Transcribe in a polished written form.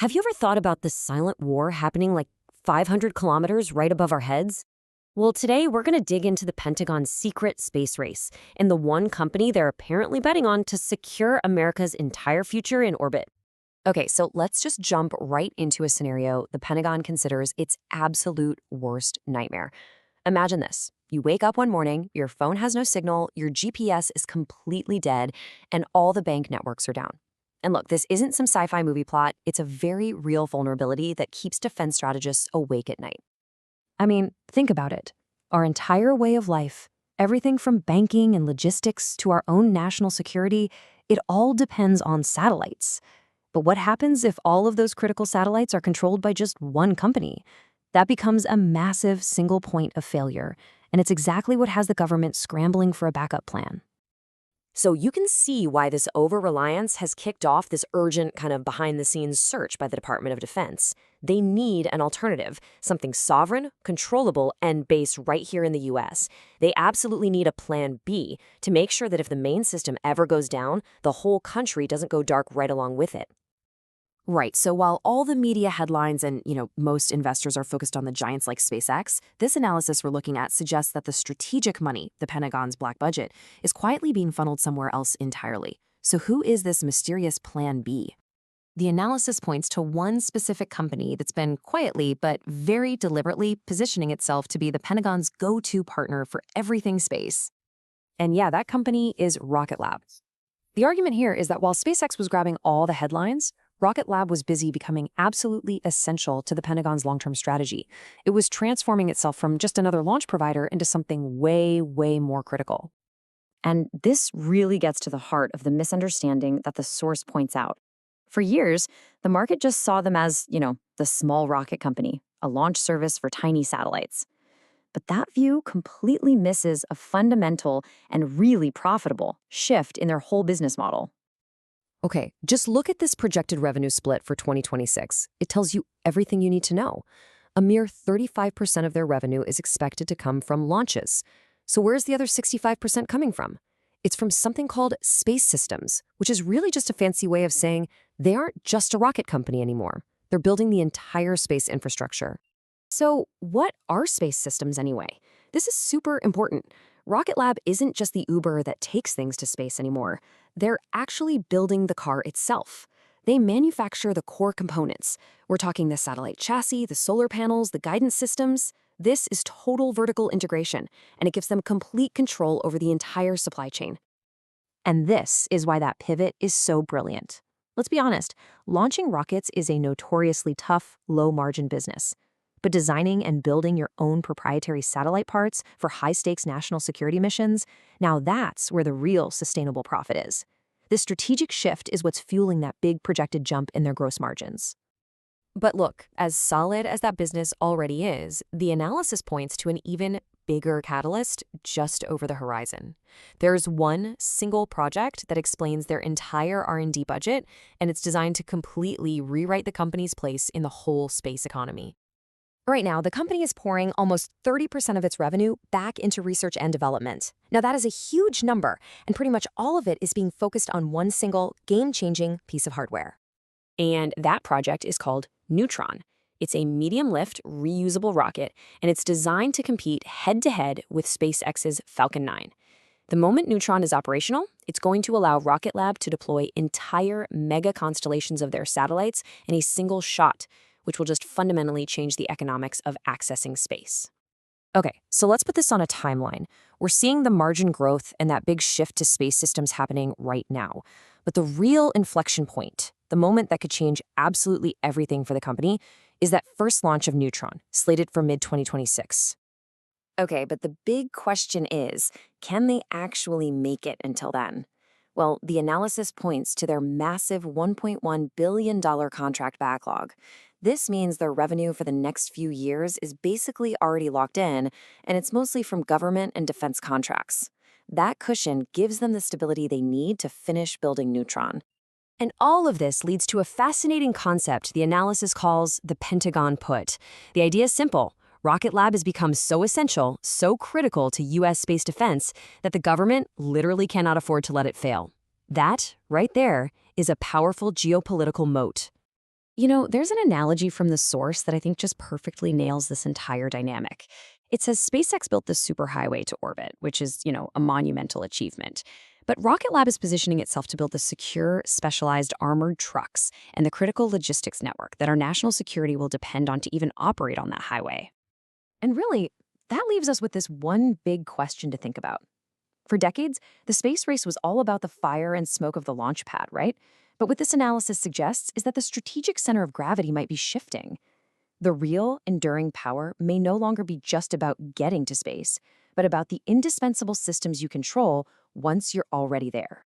Have you ever thought about the silent war happening like 500 kilometers right above our heads? Well, today we're going to dig into the Pentagon's secret space race and the one company they're apparently betting on to secure America's entire future in orbit. Okay, so let's just jump right into a scenario the Pentagon considers its absolute worst nightmare. Imagine this. You wake up one morning, your phone has no signal, your GPS is completely dead, and all the bank networks are down. And look, this isn't some sci-fi movie plot. It's a very real vulnerability that keeps defense strategists awake at night. I mean, think about it. Our entire way of life, everything from banking and logistics to our own national security, it all depends on satellites. But what happens if all of those critical satellites are controlled by just one company? That becomes a massive single point of failure, and it's exactly what has the government scrambling for a backup plan. So you can see why this over-reliance has kicked off this urgent kind of behind-the-scenes search by the Department of Defense. They need an alternative, something sovereign, controllable, and based right here in the U.S. They absolutely need a plan B to make sure that if the main system ever goes down, the whole country doesn't go dark right along with it. Right, so while all the media headlines and, most investors are focused on the giants like SpaceX, this analysis we're looking at suggests that the strategic money, the Pentagon's black budget, is quietly being funneled somewhere else entirely. So who is this mysterious Plan B? The analysis points to one specific company that's been quietly but very deliberately positioning itself to be the Pentagon's go-to partner for everything space. And yeah, that company is Rocket Lab. The argument here is that while SpaceX was grabbing all the headlines, Rocket Lab was busy becoming absolutely essential to the Pentagon's long-term strategy. It was transforming itself from just another launch provider into something way, way more critical. And this really gets to the heart of the misunderstanding that the source points out. For years, the market just saw them as, the small rocket company, a launch service for tiny satellites. But that view completely misses a fundamental and really profitable shift in their whole business model. Okay, just look at this projected revenue split for 2026. It tells you everything you need to know. A mere 35% of their revenue is expected to come from launches. So where's the other 65% coming from? It's from something called space systems, which is really just a fancy way of saying they aren't just a rocket company anymore. They're building the entire space infrastructure. So what are space systems anyway? This is super important. Rocket Lab isn't just the Uber that takes things to space anymore. They're actually building the car itself. They manufacture the core components. We're talking the satellite chassis, the solar panels, the guidance systems. This is total vertical integration, and it gives them complete control over the entire supply chain. And this is why that pivot is so brilliant. Let's be honest, launching rockets is a notoriously tough, low-margin business. But designing and building your own proprietary satellite parts for high-stakes national security missions, now that's where the real sustainable profit is. This strategic shift is what's fueling that big projected jump in their gross margins. But look, as solid as that business already is, the analysis points to an even bigger catalyst just over the horizon. There's one single project that explains their entire R&D budget, and it's designed to completely rewrite the company's place in the whole space economy. Right now, the company is pouring almost 30% of its revenue back into research and development. Now, that is a huge number, and pretty much all of it is being focused on one single, game-changing piece of hardware. And that project is called Neutron. It's a medium-lift, reusable rocket, and it's designed to compete head-to-head with SpaceX's Falcon 9. The moment Neutron is operational, it's going to allow Rocket Lab to deploy entire mega constellations of their satellites in a single shot, which will just fundamentally change the economics of accessing space. Okay, so let's put this on a timeline. We're seeing the margin growth and that big shift to space systems happening right now. But the real inflection point, the moment that could change absolutely everything for the company, is that first launch of Neutron, slated for mid-2026. Okay, but the big question is, can they actually make it until then? Well, the analysis points to their massive $1.1 billion contract backlog. This means their revenue for the next few years is basically already locked in, and it's mostly from government and defense contracts. That cushion gives them the stability they need to finish building Neutron. And all of this leads to a fascinating concept the analysis calls the Pentagon put. The idea is simple. Rocket Lab has become so essential, so critical to U.S. space defense that the government literally cannot afford to let it fail. That, right there, is a powerful geopolitical moat. There's an analogy from the source that I think just perfectly nails this entire dynamic. It says SpaceX built the superhighway to orbit, which is, a monumental achievement. But Rocket Lab is positioning itself to build the secure, specialized armored trucks and the critical logistics network that our national security will depend on to even operate on that highway. And really, that leaves us with this one big question to think about. For decades, the space race was all about the fire and smoke of the launch pad, right? But what this analysis suggests is that the strategic center of gravity might be shifting. The real, enduring power may no longer be just about getting to space, but about the indispensable systems you control once you're already there.